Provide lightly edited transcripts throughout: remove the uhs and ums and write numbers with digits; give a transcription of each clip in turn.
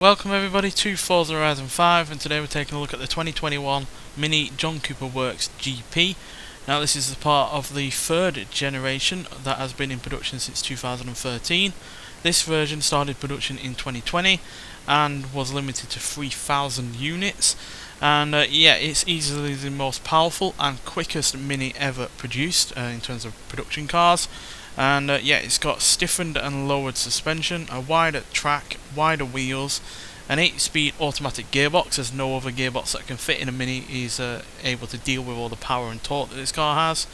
Welcome everybody to Forza Horizon 5, and today we're taking a look at the 2021 Mini John Cooper Works GP. Now this is a part of the third generation that has been in production since 2013. This version started production in 2020 and was limited to 3,000 units. And yeah, it's easily the most powerful and quickest Mini ever produced in terms of production cars. And yeah, it's got stiffened and lowered suspension, a wider track, wider wheels, an 8-speed automatic gearbox, as no other gearbox that can fit in a Mini is able to deal with all the power and torque that this car has.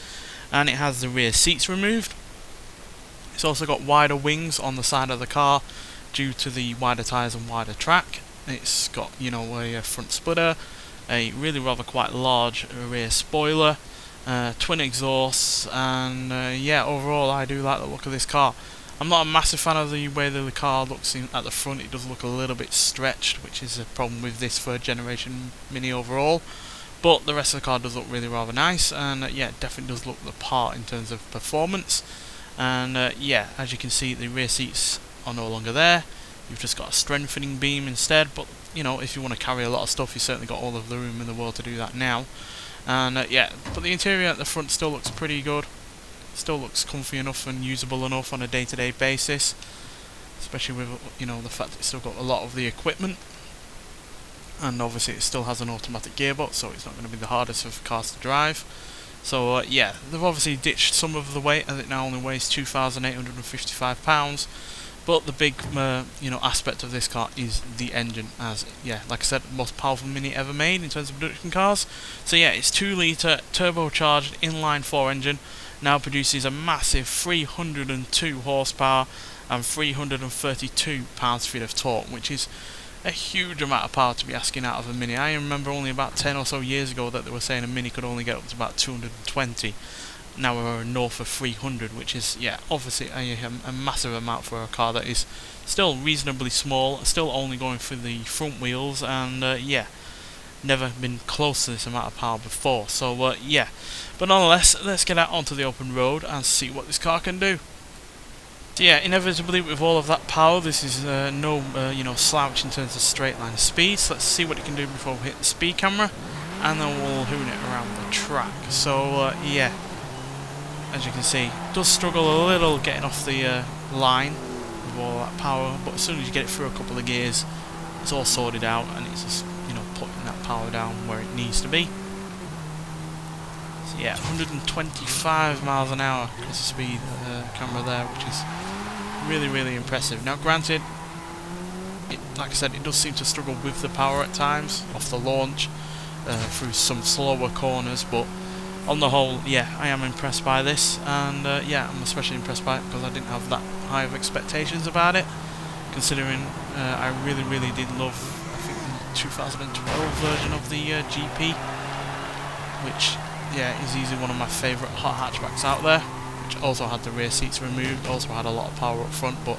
And it has the rear seats removed. It's also got wider wings on the side of the car due to the wider tyres and wider track. It's got, you know, a front splitter, a really rather quite large rear spoiler, twin exhausts, and yeah, overall I do like the look of this car. I'm not a massive fan of the way that the car looks at the front. It does look a little bit stretched, which is a problem with this third generation Mini overall, but the rest of the car does look really rather nice, and yeah, it definitely does look the part in terms of performance. And yeah, as you can see, the rear seats are no longer there. You've just got a strengthening beam instead, but you know, if you want to carry a lot of stuff, you've certainly got all of the room in the world to do that now. And yeah, but the interior at the front still looks pretty good. Still looks comfy enough and usable enough on a day-to-day basis, especially with, you know, the fact that it's still got a lot of the equipment. And obviously it still has an automatic gearbox, so it's not going to be the hardest of cars to drive. So yeah, they've obviously ditched some of the weight, as it now only weighs 2,855 pounds. But the big, you know, aspect of this car is the engine, as yeah, like I said, the most powerful Mini ever made in terms of production cars. So yeah, it's 2-litre turbocharged inline-4 engine. Now produces a massive 302 horsepower and 332 pounds-feet of torque, which is a huge amount of power to be asking out of a Mini. I remember only about 10 or so years ago that they were saying a Mini could only get up to about 220. Now we're north of 300, which is, yeah, obviously a massive amount for a car that is still reasonably small, still only going through the front wheels, and yeah, never been close to this amount of power before. So yeah, but nonetheless, let's get out onto the open road and see what this car can do. So yeah, inevitably with all of that power, this is no you know, slouch in terms of straight line speed. So let's see what it can do before we hit the speed camera, and then we'll hoon it around the track. So yeah, as you can see, it does struggle a little getting off the line with all that power, but as soon as you get it through a couple of gears, it's all sorted out, and it's just, you know, putting that power down where it needs to be. So yeah, 125 miles an hour is the speed camera there, which is really impressive. Now granted, like I said, it does seem to struggle with the power at times off the launch through some slower corners, but on the whole, yeah, I am impressed by this, and yeah, I'm especially impressed by it because I didn't have that high of expectations about it, considering I really did love, I think, the 2012 version of the GP, which, yeah, is easily one of my favourite hot hatchbacks out there, which also had the rear seats removed, also had a lot of power up front, but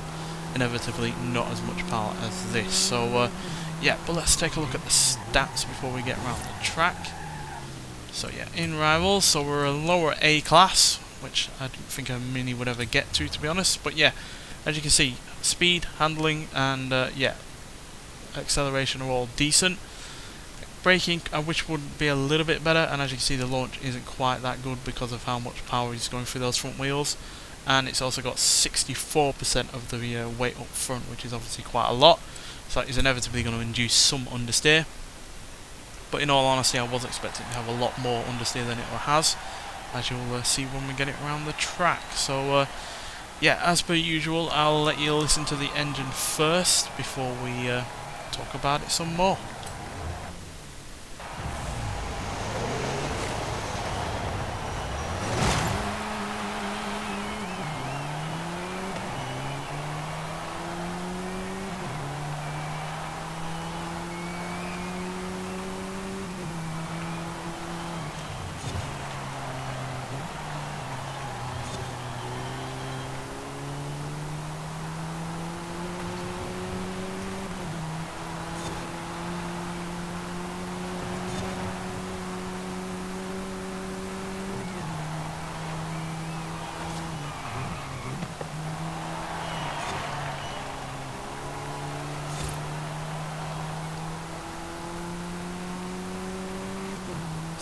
inevitably not as much power as this. So yeah, but let's take a look at the stats before we get around the track. So yeah, in rivals, so we're a lower A class, which I didn't think a Mini would ever get to be honest. But yeah, as you can see, speed, handling, and yeah, acceleration are all decent. Braking, I wish would be a little bit better, and as you can see, the launch isn't quite that good because of how much power is going through those front wheels. And it's also got 64% of the weight up front, which is obviously quite a lot. So that is inevitably going to induce some understeer. But in all honesty, I was expecting to have a lot more understeer than it has, as you'll see when we get it around the track. So yeah, as per usual, I'll let you listen to the engine first before we talk about it some more.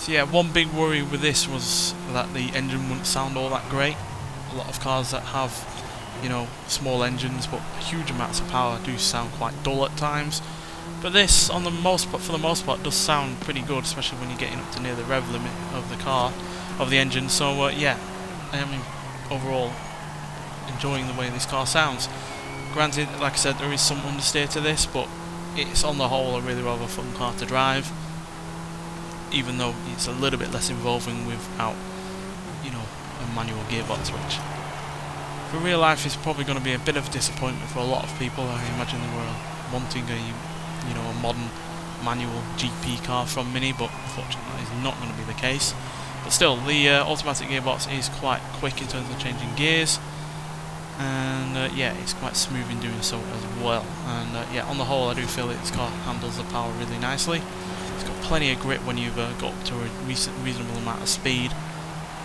So yeah, one big worry with this was that the engine wouldn't sound all that great. A lot of cars that have, you know, small engines but huge amounts of power do sound quite dull at times. But this, for the most part, does sound pretty good, especially when you're getting up to near the rev limit of the car, of the engine. So yeah, I am overall enjoying the way this car sounds. Granted, like I said, there is some understeer to this, but it's on the whole a really rather fun car to drive, even though it's a little bit less involving without, you know, a manual gearbox, which for real life is probably going to be a bit of a disappointment for a lot of people. I imagine they were wanting a modern manual GP car from Mini, but unfortunately that is not going to be the case. But still, the automatic gearbox is quite quick in terms of changing gears, and yeah, it's quite smooth in doing so as well. And yeah, on the whole, I do feel that this car handles the power really nicely. It's got plenty of grip when you've got up to a reasonable amount of speed,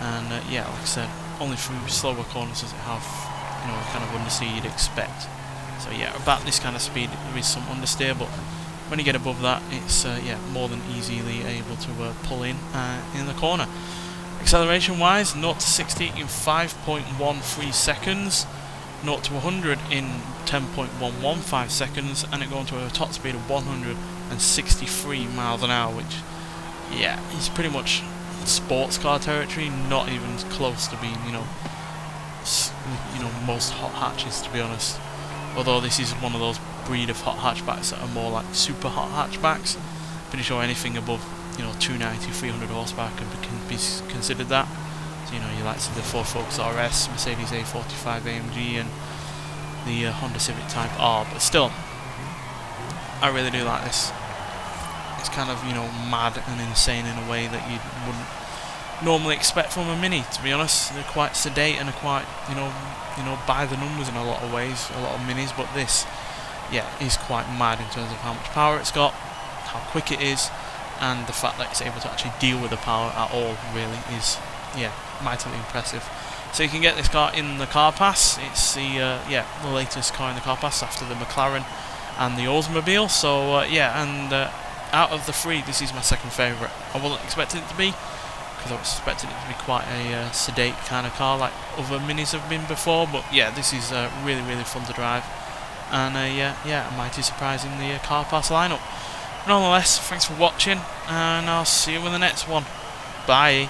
and yeah, like I said, only through slower corners does it have, you know, the kind of understeer you'd expect. So yeah, about this kind of speed there is some understeer, but when you get above that, it's yeah, more than easily able to pull in the corner. Acceleration wise, 0 to 60 in 5.13 seconds, 0 to 100 in 10.115 seconds, and it going to a top speed of 163 miles an hour, which, yeah, is pretty much sports car territory, not even close to being, you know, most hot hatches, to be honest. Although this is one of those breed of hot hatchbacks that are more like super hot hatchbacks. Pretty sure anything above, you know, 290, 300 horsepower can be considered that. So, you know, you like to the Ford Focus RS, Mercedes A45 AMG, and the Honda Civic Type R. But still, I really do like this. It's kind of, you know, mad and insane in a way that you wouldn't normally expect from a Mini, to be honest. They're quite sedate and are quite, you know, by the numbers in a lot of ways, a lot of Minis, but this, yeah, is quite mad in terms of how much power it's got, how quick it is, and the fact that it's able to actually deal with the power at all really is, yeah, mightily impressive. So you can get this car in the car pass. It's the yeah, the latest car in the car pass after the McLaren and the Oldsmobile. So yeah, and out of the three, this is my second favourite. I wasn't expecting it to be, because I was expecting it to be quite a sedate kind of car like other Minis have been before, but yeah, this is really, really fun to drive, and yeah, mighty surprising the car pass lineup. Nonetheless, thanks for watching, and I'll see you in the next one. Bye.